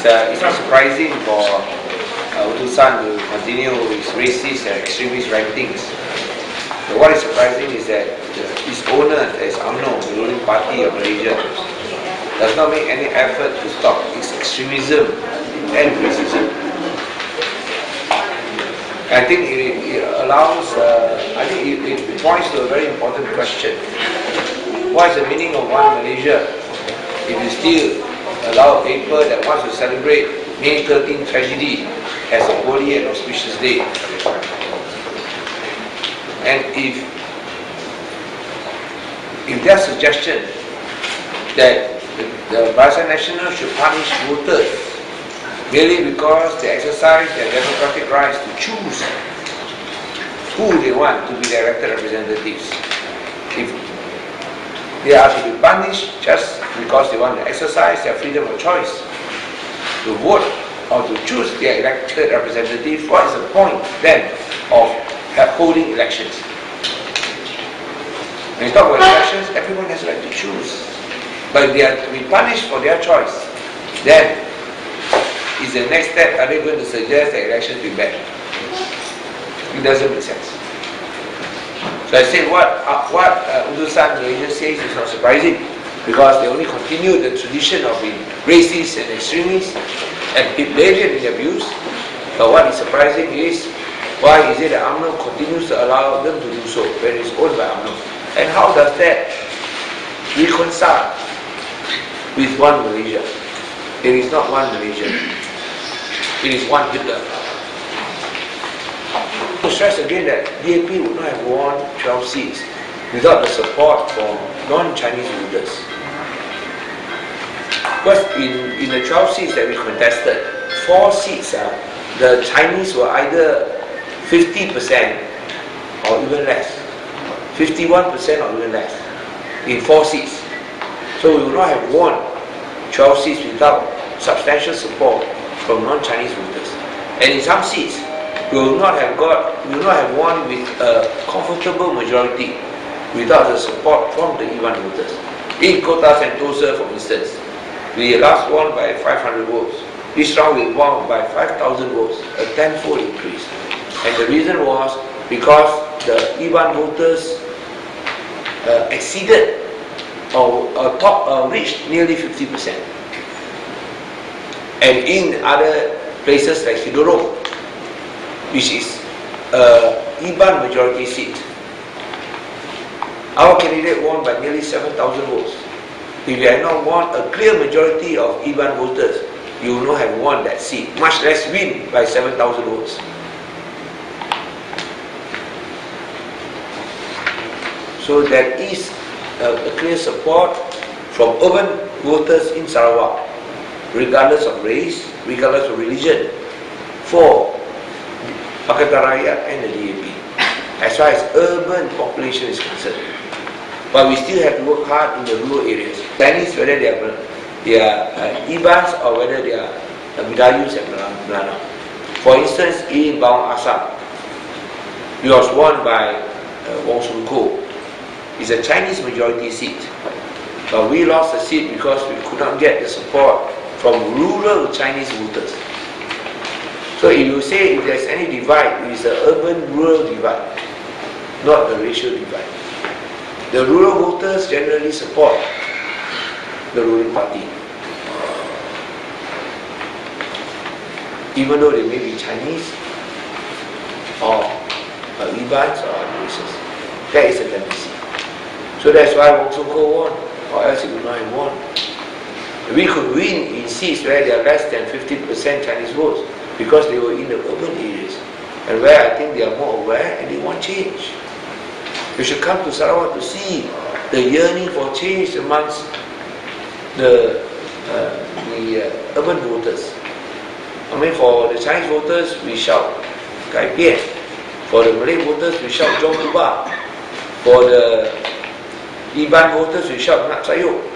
it's not surprising for Utusan to continue his racist and extremist rantings. So what is surprising is that his owner, as UMNO, the ruling party of Malaysia, does not make any effort to stop his extremism and racism. I think it allows, it points to a very important question. What is the meaning of One Malaysia if you still allow a paper that wants to celebrate May 13 tragedy as a holy and auspicious day? And if their suggestion that the Barisan Nasional should punish voters merely because they exercise their democratic rights to choose who they want to be their elected representatives, if they are to be punished just because they want to exercise their freedom of choice to vote or to choose their elected representative, what is the point then of holding elections? When you talk about elections, everyone has the right to choose. But if they are to be punished for their choice, then is the next step, are they going to suggest that elections be banned? It doesn't make sense. So I say what Utusan Malaysia says is not surprising, because they only continue the tradition of being racist and extremists and Hitlerian in their views. But what is surprising is, why is it that UMNO continues to allow them to do so when it's owned by UMNO? And how does that reconcile with One Malaysia? It is not One Malaysia. It is one Hitler. To stress again that DAP would not have won 12 seats without the support from non-Chinese voters. Because in the 12 seats that we contested, 4 seats, the Chinese were either 50% or even less, 51% or even less, in 4 seats. So we would not have won 12 seats without substantial support from non-Chinese voters. And in some seats, we will not have won with a comfortable majority without the support from the Iban voters. In Kota Sentosa, for instance, we last won by 500 votes. This round we won by 5,000 votes, a tenfold increase. And the reason was because the Iban voters exceeded or reached nearly 50%. And in other places like Hidorong, which is Iban majority seat, our candidate won by nearly 7,000 votes. If you had not won a clear majority of Iban voters, you would not have won that seat, much less win by 7,000 votes. So there is a clear support from urban voters in Sarawak, regardless of race, regardless of religion, for Pakatan Rakyat and the DAP, as far as urban population is concerned. But we still have to work hard in the rural areas. Chinese, whether they are Ibans or whether they are Bidayus and Melanau. For instance, in Bawang Asam, it was won by Wong Sun Ko. It's a Chinese majority seat. But we lost the seat because we could not get the support from rural Chinese voters. So if you say if there's any divide, it is the urban-rural divide, not the racial divide. The rural voters generally support the ruling party, even though they may be Chinese or Ibans or other races. That is a tendency. So that's why Wong Sun Ko won, or else he would not have won. We could win in seats where there are less than 50% Chinese votes because they were in the urban areas and where I think they are more aware and they want change. You should come to Sarawak to see the yearning for change amongst the urban voters. I mean, for the Chinese voters, we shout Kai Pian. For the Malay voters, we shout Jom Tuba. For the Iban voters, we shout Nak Sayuk.